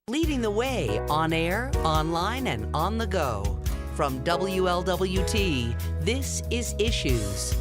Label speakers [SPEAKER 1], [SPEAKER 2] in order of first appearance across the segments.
[SPEAKER 1] leading the way on air, online, and on the go. From WLWT, this is Issues.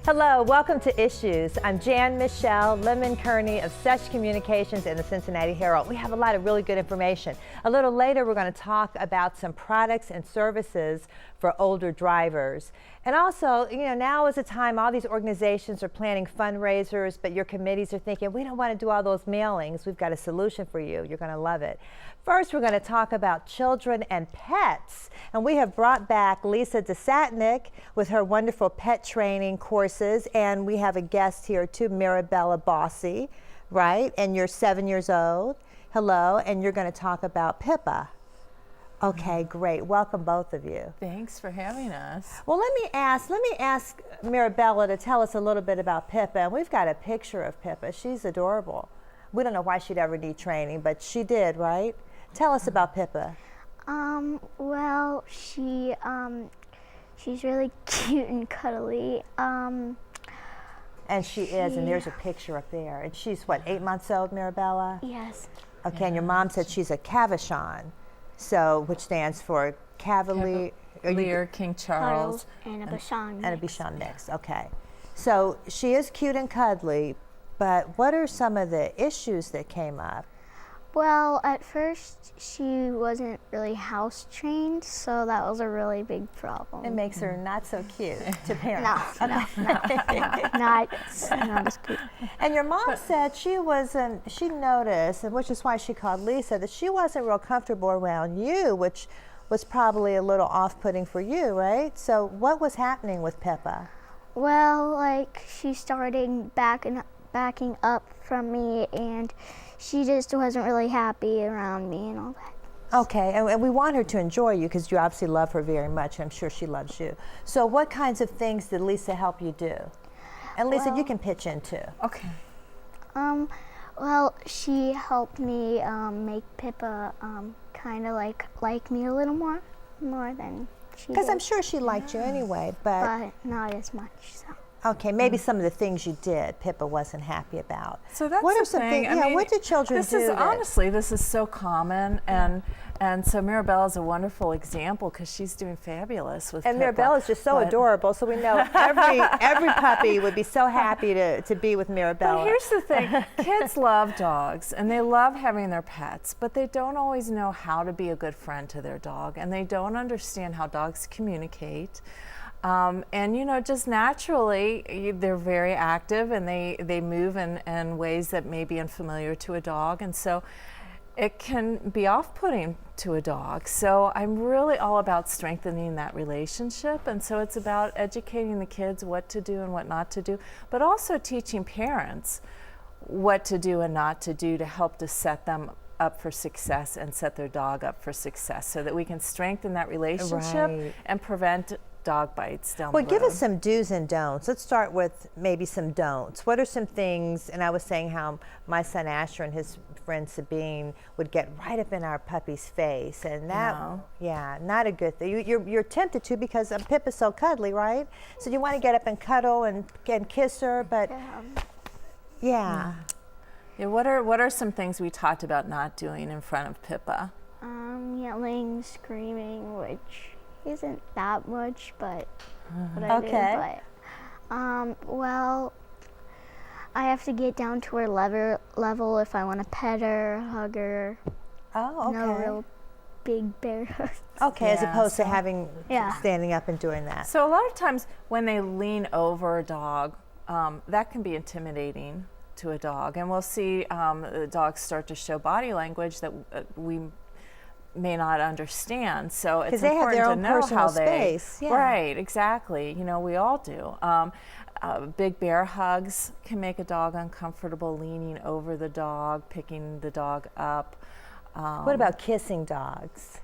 [SPEAKER 2] Hello, welcome to Issues. I'm Jan Michelle Lemon-Kearney of Such Communications and the Cincinnati Herald. We have a lot of really good information. A little later, we're going to talk about some products and services for older drivers. And also, now is the time all these organizations are planning fundraisers, but your committees are thinking, we don't want to do all those mailings. We've got a solution for you. You're going to love it. First, we're going to talk about children and pets. And we have brought back Lisa Desatnik with her wonderful pet training courses. And we have a guest here too, Mirabella Bossy, right? And you're 7 years old. Hello. And you're going to talk about Pippa. Okay, great. Welcome, both of you.
[SPEAKER 3] Thanks for having us.
[SPEAKER 2] Well, let me ask Mirabella to tell us a little bit about Pippa. And we've got a picture of Pippa. She's adorable. We don't know why she'd ever need training, but she did, right? Tell us about Pippa.
[SPEAKER 4] Well, she's really cute and cuddly.
[SPEAKER 2] And she is, and there's a picture up there. And she's what, 8 months old, Mirabella?
[SPEAKER 4] Yes.
[SPEAKER 2] Okay, yeah. And your mom said she's a Cavachon, so which stands for Cavalier,
[SPEAKER 3] King Charles,
[SPEAKER 4] and a Bichon.
[SPEAKER 2] And a Bichon mix. Okay, so she is cute and cuddly, but what are some of the issues that came up?
[SPEAKER 4] Well, at first she wasn't really house trained, so that was a really big problem.
[SPEAKER 2] It makes her not so cute to parents.
[SPEAKER 4] No, not as cute.
[SPEAKER 2] And your mom said she noticed, and which is why she called Lisa, that she wasn't real comfortable around you, which was probably a little off-putting for you, right? So what was happening with Pippa?
[SPEAKER 4] Well, she started backing up from me, and she just wasn't really happy around me and all that.
[SPEAKER 2] Okay, and we want her to enjoy you because you obviously love her very much, and I'm sure she loves you. So what kinds of things did Lisa help you do? And Lisa, you can pitch in too.
[SPEAKER 3] Okay.
[SPEAKER 4] Well, she helped me make Pippa kind of like me a little more than she did.
[SPEAKER 2] Because I'm sure she liked you anyway, but
[SPEAKER 4] not as much, so.
[SPEAKER 2] Okay, maybe some of the things you did, Pippa wasn't happy about.
[SPEAKER 3] So that's
[SPEAKER 2] what
[SPEAKER 3] the
[SPEAKER 2] are some
[SPEAKER 3] thing.
[SPEAKER 2] things? What do children do?
[SPEAKER 3] Honestly, this is so common, and so Mirabella is a wonderful example because she's doing fabulous with.
[SPEAKER 2] And
[SPEAKER 3] Pippa.
[SPEAKER 2] Mirabella is just so adorable, so we know every puppy would be so happy to be with Mirabella.
[SPEAKER 3] But here's the thing: kids love dogs, and they love having their pets, but they don't always know how to be a good friend to their dog, and they don't understand how dogs communicate. And just naturally, they're very active and they move in ways that may be unfamiliar to a dog, and so it can be off-putting to a dog. So I'm really all about strengthening that relationship, and so it's about educating the kids what to do and what not to do, but also teaching parents what to do and not to do to help to set them up for success and set their dog up for success so that we can strengthen that relationship and prevent dog bites down the road.
[SPEAKER 2] Well, give us some do's and don'ts. Let's start with maybe some don'ts. What are some things, and I was saying how my son Asher and his friend Sabine would get right up in our puppy's face, and that, not a good thing. You're tempted to because Pip is so cuddly, right? So you want to get up and cuddle and kiss her, but
[SPEAKER 3] Yeah, what are some things we talked about not doing in front of Pippa?
[SPEAKER 4] Yelling, screaming, which isn't that much, but what I do. But well, I have to get down to her level if I want to pet her, hug her.
[SPEAKER 2] Oh, okay.
[SPEAKER 4] No real big bear hugs.
[SPEAKER 2] Okay, as opposed to having standing up and doing that.
[SPEAKER 3] So a lot of times when they lean over a dog, that can be intimidating to a dog, and we'll see the dogs start to show body language that we may not understand. So it's important to know how they right, exactly. We all do. Big bear hugs can make a dog uncomfortable, leaning over the dog, picking the dog up.
[SPEAKER 2] What about kissing dogs?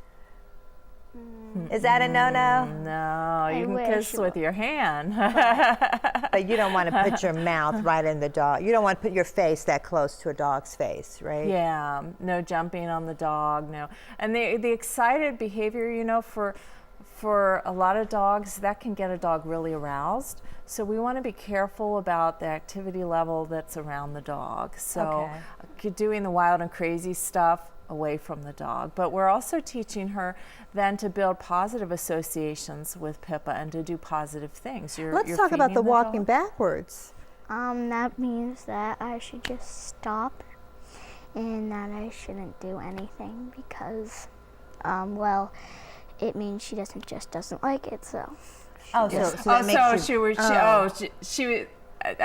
[SPEAKER 2] Is that a no-no?
[SPEAKER 3] No, you can kiss with your hand.
[SPEAKER 2] But you don't want to put your mouth right in the dog. You don't want to put your face that close to a dog's face, right?
[SPEAKER 3] Yeah, no jumping on the dog, no. And the excited behavior, for a lot of dogs, that can get a dog really aroused. So we want to be careful about the activity level that's around the dog. So doing the wild and crazy stuff away from the dog. But we're also teaching her then to build positive associations with Pippa and to do positive things.
[SPEAKER 2] Let's talk about the walking backwards.
[SPEAKER 4] That means that I should just stop and that I shouldn't do anything because, well, it means she doesn't like it, so. I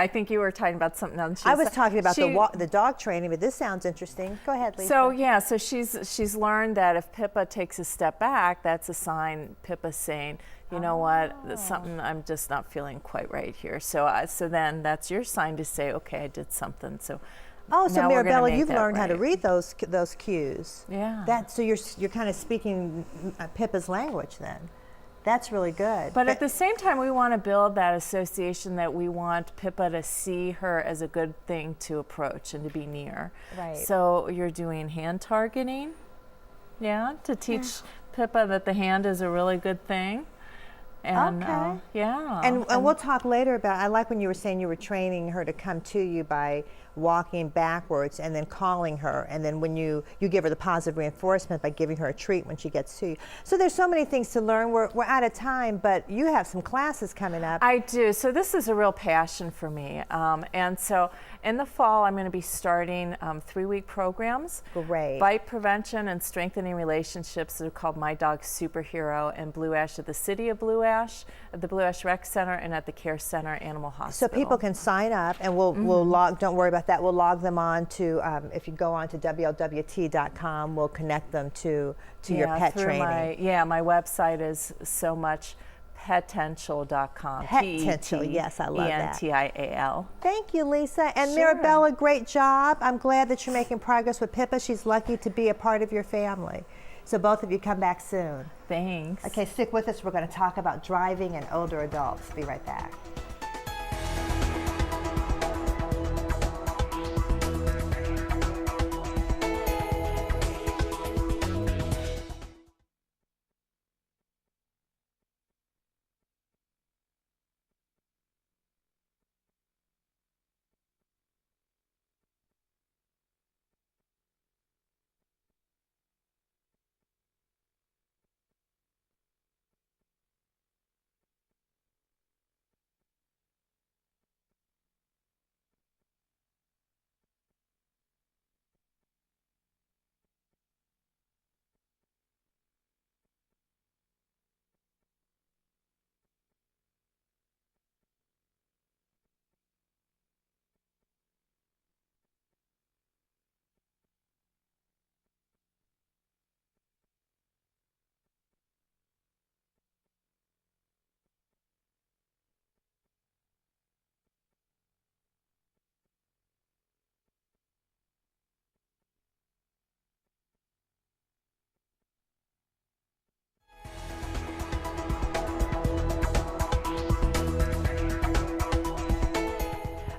[SPEAKER 4] think you were talking about something else.
[SPEAKER 2] I was talking about the dog training, but this sounds interesting. Go ahead, Lisa.
[SPEAKER 3] So she's learned that if Pippa takes a step back, that's a sign Pippa's saying, you know what, there's something I'm just not feeling quite right here. So then that's your sign to say, okay, I did something. So
[SPEAKER 2] Mirabella, you've learned how to read those cues.
[SPEAKER 3] Yeah.
[SPEAKER 2] So you're kind of speaking Pippa's language then. That's really good.
[SPEAKER 3] But at the same time, we want to build that association that we want Pippa to see her as a good thing to approach and to be near.
[SPEAKER 2] Right.
[SPEAKER 3] So you're doing hand targeting, to teach Pippa that the hand is a really good thing. And,
[SPEAKER 2] And we'll talk later about, I like when you were saying you were training her to come to you by walking backwards and then calling her, and then when you give her the positive reinforcement by giving her a treat when she gets to you. So there's so many things to learn. We're out of time, but you have some classes coming up.
[SPEAKER 3] I do. So this is a real passion for me. And so in the fall, I'm going to be starting 3-week programs.
[SPEAKER 2] Great.
[SPEAKER 3] Bite prevention and strengthening relationships. They're called My Dog Superhero and Blue Ash at the City of Blue Ash, at the Blue Ash Rec Center, and at the Care Center Animal Hospital.
[SPEAKER 2] So people can sign up, and we'll log, don't worry about that, we'll log them on to, if you go on to WLWT.com, we'll connect them to your pet training.
[SPEAKER 3] My website is so much PETential.com.
[SPEAKER 2] PETential, yes, I love that.
[SPEAKER 3] PETential.
[SPEAKER 2] Thank you, Lisa. And Mirabella, great job. I'm glad that you're making progress with Pippa. She's lucky to be a part of your family. So both of you come back soon.
[SPEAKER 3] Thanks.
[SPEAKER 2] Okay, stick with us. We're going to talk about driving and older adults. Be right back.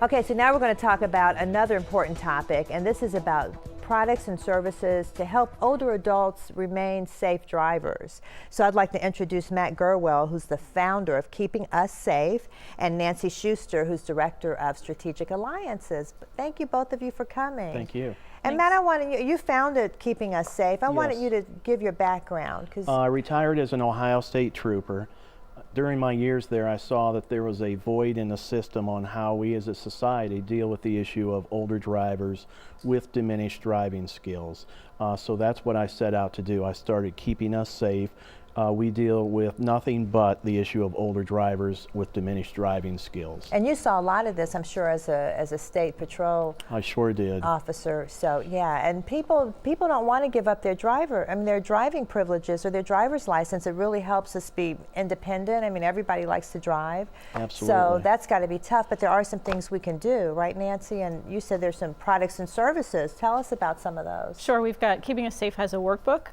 [SPEAKER 2] Okay, so now we're going to talk about another important topic, and this is about products and services to help older adults remain safe drivers. So I'd like to introduce Matt Gerwell, who's the founder of Keeping Us Safe, and Nancy Schuster, who's director of Strategic Alliances. Thank you, both of you, for coming.
[SPEAKER 5] Thank you.
[SPEAKER 2] And Matt, I wanted you founded Keeping Us Safe. I wanted you to give your background.
[SPEAKER 5] I retired as an Ohio State trooper. During my years there, I saw that there was a void in the system on how we as a society deal with the issue of older drivers with diminished driving skills. So that's what I set out to do. I started Keeping Us Safe. We deal with nothing but the issue of older drivers with diminished driving skills.
[SPEAKER 2] And you saw a lot of this, I'm sure, as a state patrol
[SPEAKER 5] I sure did.
[SPEAKER 2] officer. So yeah, and people don't want to give up their their driving privileges or their driver's license. It really helps us be independent. I mean, everybody likes to drive.
[SPEAKER 5] Absolutely.
[SPEAKER 2] So that's got to be tough, but there are some things we can do, right, Nancy? And you said there's some products and services. Tell us about some of those.
[SPEAKER 6] Sure, we've got Keeping Us Safe has a workbook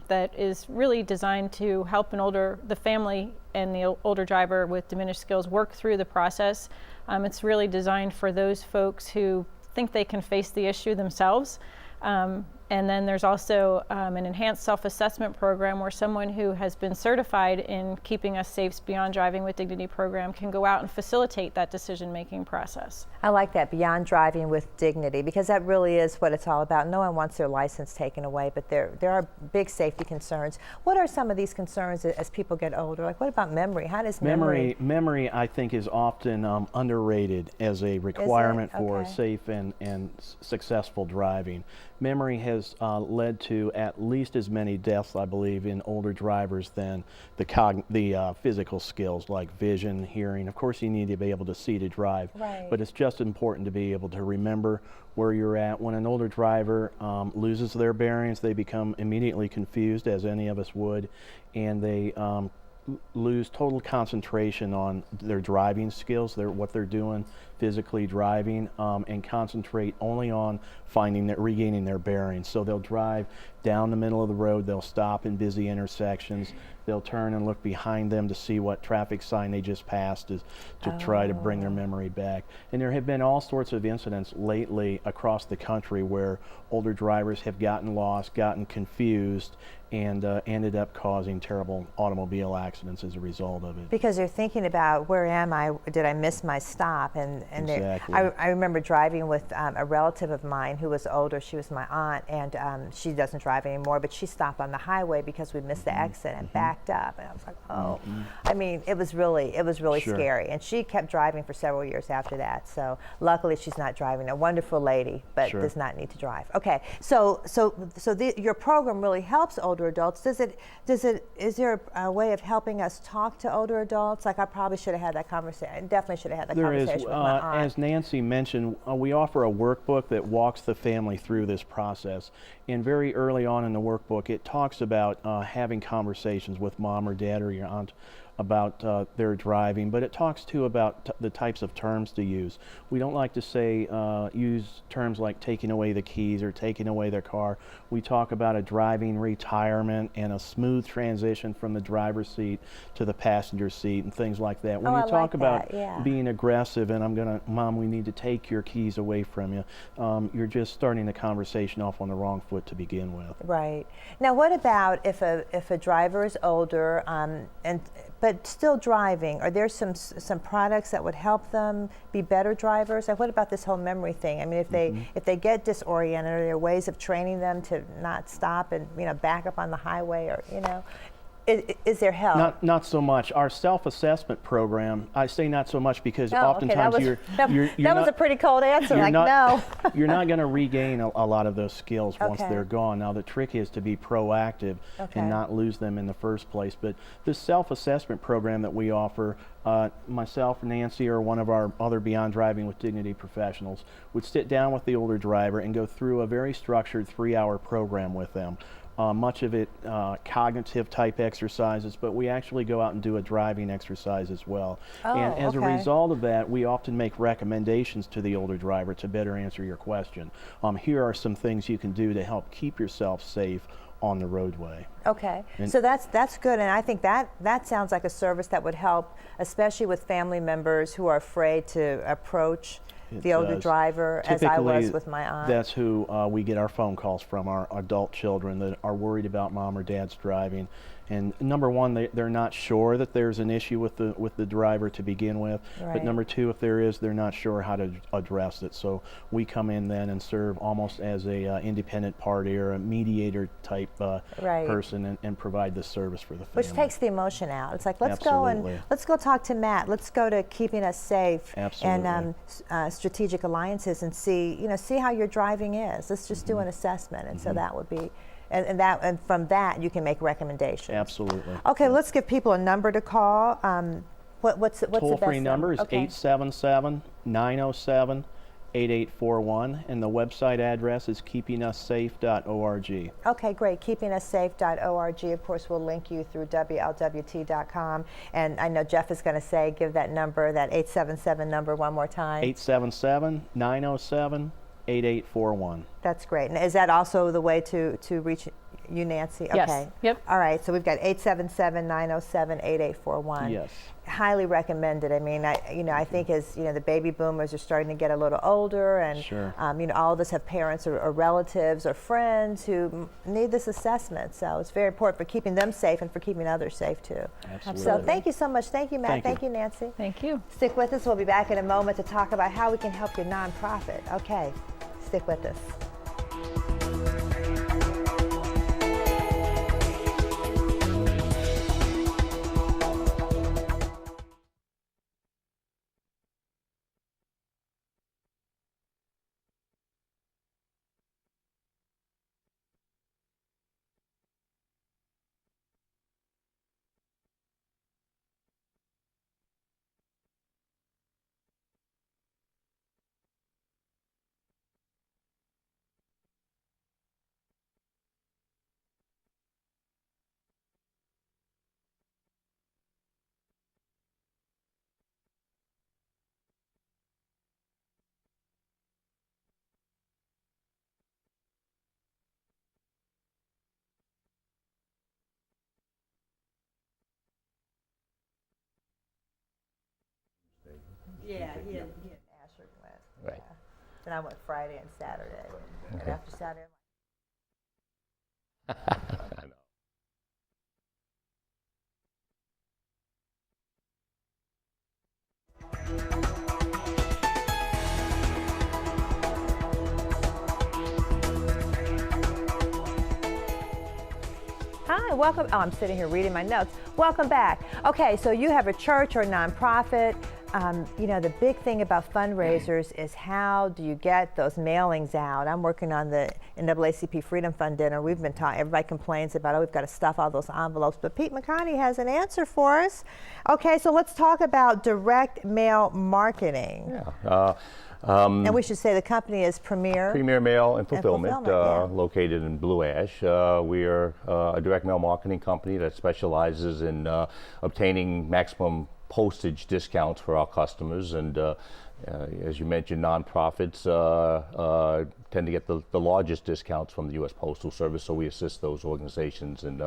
[SPEAKER 6] that is really designed to help the family and the older driver with diminished skills work through the process. It's really designed for those folks who think they can face the issue themselves. And And then there's also an enhanced self-assessment program where someone who has been certified in Keeping Us Safe Beyond Driving with Dignity program can go out and facilitate that decision-making process.
[SPEAKER 2] I like that, Beyond Driving with Dignity, because that really is what it's all about. No one wants their license taken away, but there are big safety concerns. What are some of these concerns as people get older? Like, what about memory? How does memory?
[SPEAKER 5] Memory, I think, is often underrated as a requirement for safe and successful driving. Memory has led to at least as many deaths, I believe, in older drivers than the physical skills like vision, hearing. Of course, you need to be able to see to drive, but it's just important to be able to remember where you're at. When an older driver loses their bearings, they become immediately confused, as any of us would, and they lose total concentration on their driving skills, what they're doing physically driving, and concentrate only on regaining their bearings. So they'll drive down the middle of the road, they'll stop in busy intersections, they'll turn and look behind them to see what traffic sign they just passed to try to bring their memory back. And there have been all sorts of incidents lately across the country where older drivers have gotten lost, gotten confused, and ended up causing terrible automobile accidents as a result of it.
[SPEAKER 2] Because they're thinking about, where am I? Did I miss my stop? And
[SPEAKER 5] exactly.
[SPEAKER 2] I remember driving with a relative of mine who was older. She was my aunt, and she doesn't drive anymore, but she stopped on the highway because we missed the exit and backed up. And I was like, oh. I mean, it was really
[SPEAKER 5] Sure.
[SPEAKER 2] scary. And she kept driving for several years after that. So luckily she's not driving. A wonderful lady, but
[SPEAKER 5] Sure.
[SPEAKER 2] does not need to drive. Okay, so your program really helps older adults. Is there a way of helping us talk to older adults? Like, I probably should have had that conversation. I definitely should have had that conversation with my aunt.
[SPEAKER 5] As Nancy mentioned, we offer a workbook that walks the family through this process. And very early on in the workbook, it talks about having conversations with mom or dad or your aunt about their driving, but it talks too about the types of terms to use. We don't like to say, use terms like taking away the keys or taking away their car. We talk about a driving retirement and a smooth transition from the driver's seat to the passenger seat and things like that. When you talk about being aggressive and Mom, we need to take your keys away from you, you're just starting the conversation off on the wrong foot to begin with.
[SPEAKER 2] Right. Now, what about if a driver is older but still driving? Are there some products that would help them be better drivers? And what about this whole memory thing? I mean, if they get disoriented, are there ways of training them to not stop and back up on the highway, or is there help?
[SPEAKER 5] Not so much. Our self-assessment program, I say not so much because oftentimes
[SPEAKER 2] that was a pretty cold answer. Like, no.
[SPEAKER 5] You're not going to regain a lot of those skills once they're gone. Now, the trick is to be proactive and not lose them in the first place. But this self-assessment program that we offer, myself, Nancy, or one of our other Beyond Driving with Dignity professionals would sit down with the older driver and go through a very structured 3-hour program with them. Much of it cognitive type exercises, but we actually go out and do a driving exercise as well. And as a result of that, we often make recommendations to the older driver to better answer your question. Here are some things you can do to help keep yourself safe on the roadway.
[SPEAKER 2] Okay, so that's good, and I think that sounds like a service that would help, especially with family members who are afraid to approach the older driver, as I was with my aunt.
[SPEAKER 5] That's who we get our phone calls from, our adult children that are worried about mom or dad's driving. And number one, they're not sure that there's an issue with the driver to begin with.
[SPEAKER 2] Right.
[SPEAKER 5] But number two, if there is, they're not sure how to address it. So we come in then and serve almost as a independent party or a mediator type person and provide this service for the family.
[SPEAKER 2] Which takes the emotion out. It's like, let's go talk to Matt. Let's go to Keeping Us Safe and Strategic Alliances and see how your driving is. Let's just do an assessment, and so that would be. And from that, you can make recommendations.
[SPEAKER 5] Absolutely.
[SPEAKER 2] Okay, let's give people a number to call. What's the best
[SPEAKER 5] toll-free number is
[SPEAKER 2] okay.
[SPEAKER 5] 877-907-8841, and the website address is keepingussafe.org.
[SPEAKER 2] Okay, great. Keepingussafe.org. Of course, we'll link you through WLWT.com. And I know Jeff is going to give that number, that 877 number, one more time.
[SPEAKER 5] 877-907-8841.
[SPEAKER 2] That's great. And is that also the way to reach you, Nancy?
[SPEAKER 6] Yes.
[SPEAKER 2] Okay.
[SPEAKER 6] Yep.
[SPEAKER 2] All right. So we've got 877-907-8841.
[SPEAKER 5] Yes.
[SPEAKER 2] Highly recommended. I mean, I think as the baby boomers are starting to get a little older, and
[SPEAKER 5] Sure.
[SPEAKER 2] all of us have parents or relatives or friends who need this assessment. So it's very important for keeping them safe and for keeping others safe too.
[SPEAKER 5] Absolutely.
[SPEAKER 2] So thank you so much. Thank you, Matt.
[SPEAKER 5] Thank you.
[SPEAKER 2] Nancy.
[SPEAKER 6] Thank you.
[SPEAKER 2] Stick with us. We'll be back in a moment to talk about how we can help your nonprofit. Okay. Stick with us. Yeah, he and Asher went.
[SPEAKER 7] Right.
[SPEAKER 2] Yeah. Then I went Friday and Saturday. And after Saturday,
[SPEAKER 7] I know.
[SPEAKER 2] hi, welcome. Oh, I'm sitting here reading my notes. Welcome back. Okay, so you have a church or a nonprofit. The big thing about fundraisers is how do you get those mailings out? I'm working on the NAACP Freedom Fund dinner. We've been talking, everybody complains about, we've got to stuff all those envelopes, but Pete McConaughey has an answer for us. Okay, so let's talk about direct mail marketing.
[SPEAKER 7] Yeah.
[SPEAKER 2] And we should say the company is Premier
[SPEAKER 7] Mail and Fulfillment,
[SPEAKER 2] yeah.
[SPEAKER 7] located in Blue Ash. We are a direct mail marketing company that specializes in obtaining maximum postage discounts for our customers, and as you mentioned, nonprofits tend to get the largest discounts from the U.S. Postal Service, so we assist those organizations in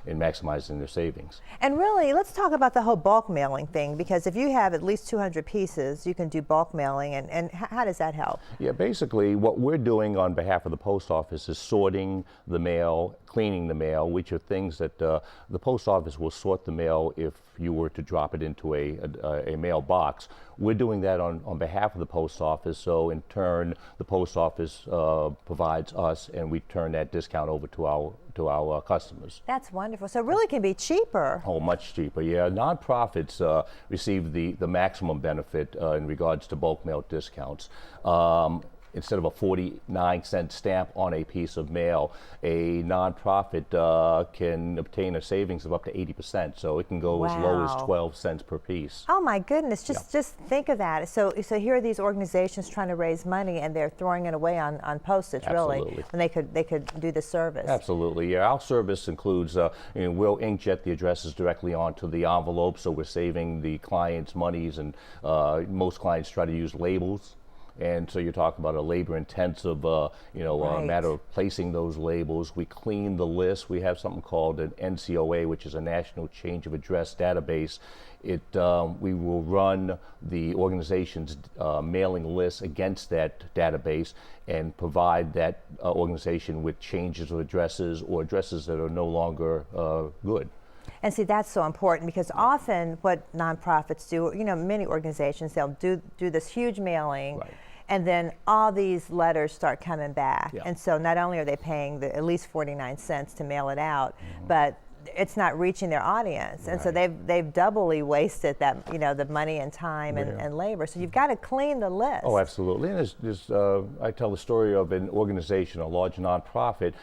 [SPEAKER 7] maximizing their savings.
[SPEAKER 2] And really, let's talk about the whole bulk mailing thing, because if you have at least 200 pieces, you can do bulk mailing, and how does that help?
[SPEAKER 7] Yeah, basically what we're doing on behalf of the post office is sorting the mail, cleaning the mail, which are things that the post office will sort the mail if you were to drop it into a mail box. We're doing that on behalf of the post office, so in turn the post office provides us, and we turn that discount over to our customers.
[SPEAKER 2] That's wonderful. So it really can be cheaper.
[SPEAKER 7] Oh, much cheaper, yeah. Nonprofits receive the maximum benefit in regards to bulk mail discounts. Instead of a 49-cent stamp on a piece of mail, a nonprofit can obtain a savings of up to 80%. So it can go as low as 12 cents per piece.
[SPEAKER 2] Oh my goodness! Just think of that. So here are these organizations trying to raise money, and they're throwing it away on postage.
[SPEAKER 7] Absolutely.
[SPEAKER 2] Really, when they could do the service.
[SPEAKER 7] Absolutely, yeah. Our service includes we'll inkjet the addresses directly onto the envelope, so we're saving the clients' monies, and most clients try to use labels. And so you're talking about a labor-intensive, matter of placing those labels. We clean the list. We have something called an NCOA, which is a National Change of Address database. We will run the organization's mailing list against that database and provide that organization with changes of addresses or addresses that are no longer good.
[SPEAKER 2] And see, that's so important, because often what nonprofits do, many organizations, they'll do this huge mailing,
[SPEAKER 7] Right.
[SPEAKER 2] and then all these letters start coming back.
[SPEAKER 7] Yeah.
[SPEAKER 2] And so not only are they paying at least 49 cents to mail it out, but it's not reaching their audience, and so they've doubly wasted that, the money and time and labor. So you've got to clean the list.
[SPEAKER 7] Oh, absolutely. And I tell the story of an organization, a large nonprofit.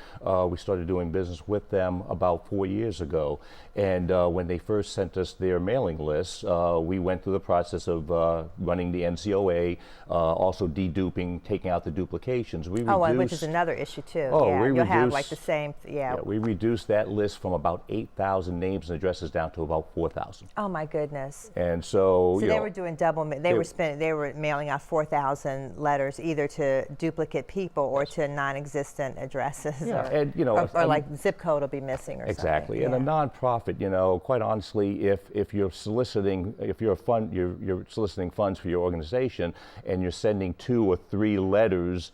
[SPEAKER 7] We started doing business with them about 4 years ago, and when they first sent us their mailing lists, we went through the process of running the NCOA, also deduping, taking out the duplications.
[SPEAKER 2] And which is another issue too.
[SPEAKER 7] Oh,
[SPEAKER 2] yeah,
[SPEAKER 7] we
[SPEAKER 2] you'll have
[SPEAKER 7] reduced-
[SPEAKER 2] like the same.
[SPEAKER 7] We reduced that list from about 8,000 names and addresses down to about 4,000.
[SPEAKER 2] Oh my goodness.
[SPEAKER 7] And so,
[SPEAKER 2] So
[SPEAKER 7] you
[SPEAKER 2] they
[SPEAKER 7] know,
[SPEAKER 2] were doing double. They were mailing out 4,000 letters, either to duplicate people or to non-existent addresses.
[SPEAKER 7] Yeah,
[SPEAKER 2] or,
[SPEAKER 7] and, you know,
[SPEAKER 2] or like zip code will be missing or
[SPEAKER 7] exactly.
[SPEAKER 2] something.
[SPEAKER 7] And a nonprofit, you know, quite honestly, if you're soliciting, if you're you're soliciting funds for your organization, and you're sending 2 or 3 letters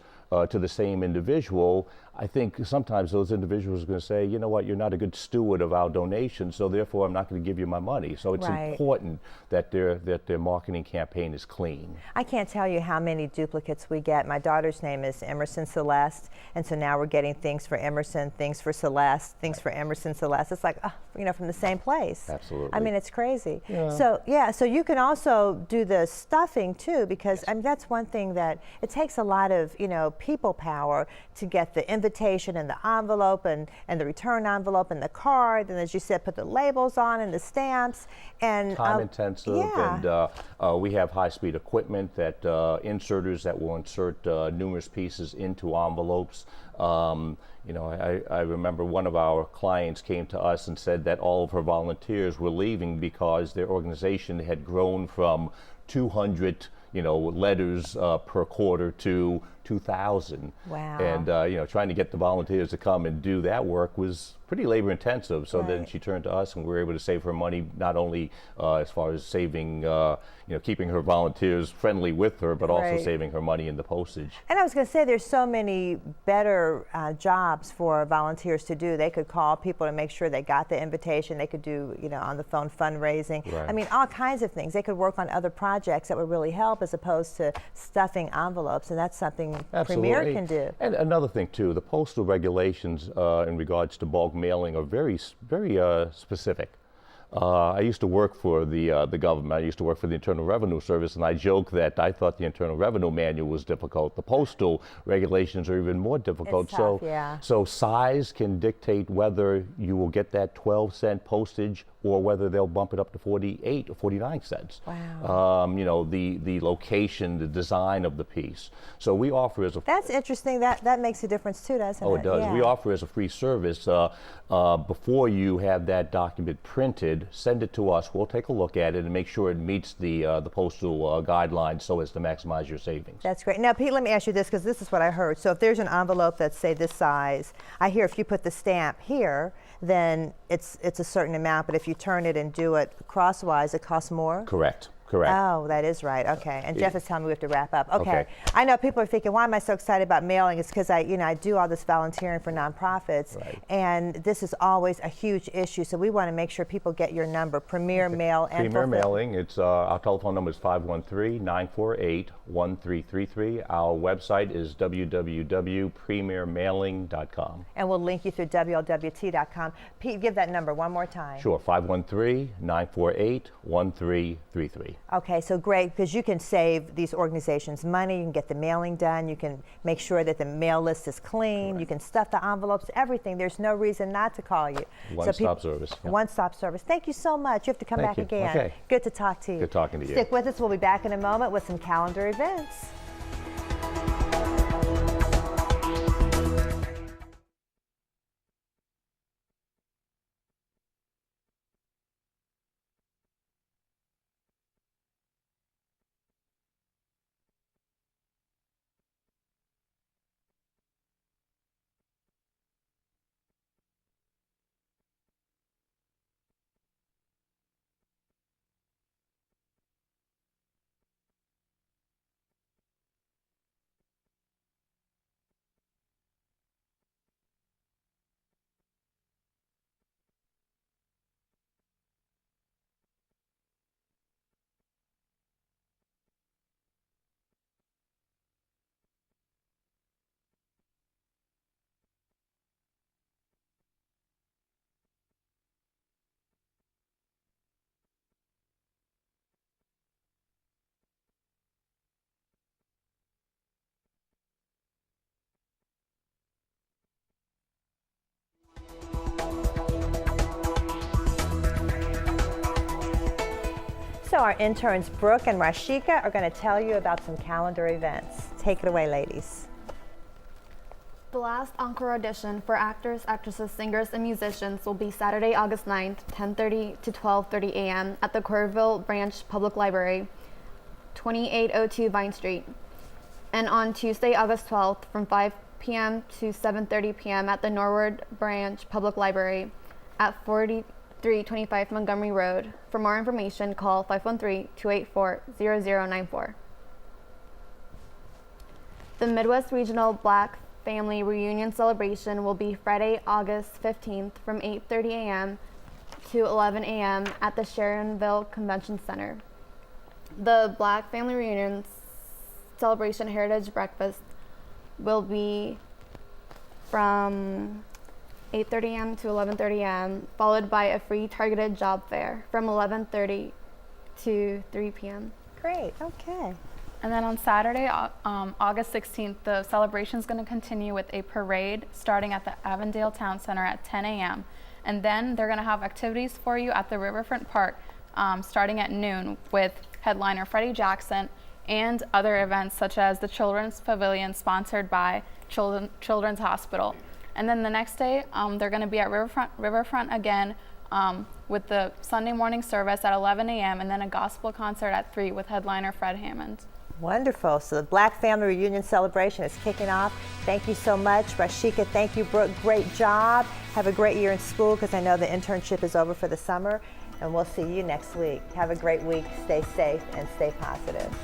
[SPEAKER 7] to the same individual, I think sometimes those individuals are going to say, you know what, you're not a good steward of our donation, so therefore I'm not going to give you my money. So it's important that their marketing campaign is clean.
[SPEAKER 2] I can't tell you how many duplicates we get. My daughter's name is Emerson Celeste, and so now we're getting things for Emerson, things for Celeste, things for Emerson Celeste. It's like, you know, from the same place.
[SPEAKER 7] Absolutely.
[SPEAKER 2] I mean, it's crazy.
[SPEAKER 7] Yeah.
[SPEAKER 2] So yeah, so you can also do the stuffing too, because I mean, that's one thing that it takes a lot of, you know, people power to get the invitation and the envelope and the return envelope and the card, and as you said, put the labels on and the stamps. And
[SPEAKER 7] time intensive,
[SPEAKER 2] yeah.
[SPEAKER 7] and we have high-speed equipment that inserters that will insert numerous pieces into envelopes. You know, I remember one of our clients came to us and said that all of her volunteers were leaving because their organization had grown from 200, you know, letters per quarter to 2,000.
[SPEAKER 2] Wow.
[SPEAKER 7] And you know, trying to get the volunteers to come and do that work was pretty labor intensive. So then she turned to us, and we were able to save her money, not only as far as saving, you know, keeping her volunteers friendly with her, but also saving her money in the postage.
[SPEAKER 2] And I was going to say, there's so many better jobs for volunteers to do. They could call people to make sure they got the invitation. They could do, you know, on the phone fundraising.
[SPEAKER 7] Right.
[SPEAKER 2] I mean, all kinds of things. They could work on other projects that would really help, as opposed to stuffing envelopes, and that's something Premier can do.
[SPEAKER 7] And another thing too, the postal regulations in regards to bulk mailing are very specific. I used to work for the government. I used to work for the Internal Revenue Service, and I joke that I thought the Internal Revenue Manual was difficult. The postal regulations are even more difficult.
[SPEAKER 2] It's tough, yeah.
[SPEAKER 7] So size can dictate whether you will get that 12-cent postage or whether they'll bump it up to 48 or 49 cents.
[SPEAKER 2] Wow.
[SPEAKER 7] You know, the location, the design of the piece. So we offer as a...
[SPEAKER 2] That's interesting. That makes a difference too, doesn't it?
[SPEAKER 7] Oh, it does.
[SPEAKER 2] Yeah.
[SPEAKER 7] We offer as a free service, before you have that document printed, send it to us. We'll take a look at it and make sure it meets the postal guidelines so as to maximize your savings.
[SPEAKER 2] That's great. Now, Pete, let me ask you this, because this is what I heard. So if there's an envelope that's, say, this size, I hear if you put the stamp here, then it's a certain amount, but if you turn it and do it crosswise, it costs more?
[SPEAKER 7] Correct. Correct.
[SPEAKER 2] Oh, that is right. Okay. And Jeff is telling me we have to wrap up. Okay.
[SPEAKER 7] Okay.
[SPEAKER 2] I know people are thinking, why am I so excited about mailing? It's because I do all this volunteering for nonprofits, and this is always a huge issue. So we want to make sure people get your number, Premier Mail and
[SPEAKER 7] Premier Mailing. It's our telephone number is 513-948-1333. Our website is www.premiermailing.com.
[SPEAKER 2] And we'll link you through WLWT.com. Pete, give that number one more time.
[SPEAKER 7] Sure. 513-948-1333.
[SPEAKER 2] Okay, so great, because you can save these organizations money, you can get the mailing done, you can make sure that the mail list is clean, you can stuff the envelopes, everything. There's no reason not to call you.
[SPEAKER 7] One-stop service. Yeah.
[SPEAKER 2] One-stop service. Thank you so much. You have to come back again.
[SPEAKER 7] Okay.
[SPEAKER 2] Good to talk to you.
[SPEAKER 7] Good talking to you.
[SPEAKER 2] Stick with us. We'll be back in a moment with some calendar events. So our interns Brooke and Rashika are going to tell you about some calendar events. Take it away, ladies.
[SPEAKER 8] The last encore audition for actors, actresses, singers, and musicians will be Saturday, August 9th, 10:30 to 12:30 a.m. at the Coralville Branch Public Library, 2802 Vine Street. And on Tuesday, August 12th, from 5 p.m. to 7:30 p.m. at the Norwood Branch Public Library at 4325 Montgomery Road. For more information, call 513-284-0094. The Midwest Regional Black Family Reunion Celebration will be Friday, August 15th from 8:30 a.m. to 11 a.m. at the Sharonville Convention Center. The Black Family Reunion Celebration Heritage Breakfast will be from 8:30 a.m. to 11:30 a.m., followed by a free targeted job fair from 11:30 to 3 p.m.
[SPEAKER 2] Great, okay.
[SPEAKER 9] And then on Saturday, August 16th, the celebration is going to continue with a parade starting at the Avondale Town Center at 10 a.m. And then they're going to have activities for you at the Riverfront Park starting at noon with headliner Freddie Jackson and other events such as the Children's Pavilion sponsored by Children's Hospital. And then the next day, they're going to be at Riverfront again with the Sunday morning service at 11 a.m. and then a gospel concert at 3 with headliner Fred Hammond.
[SPEAKER 2] Wonderful. So the Black Family Reunion Celebration is kicking off. Thank you so much. Rashika, thank you, Brooke. Great job. Have a great year in school because I know the internship is over for the summer. And we'll see you next week. Have a great week. Stay safe and stay positive.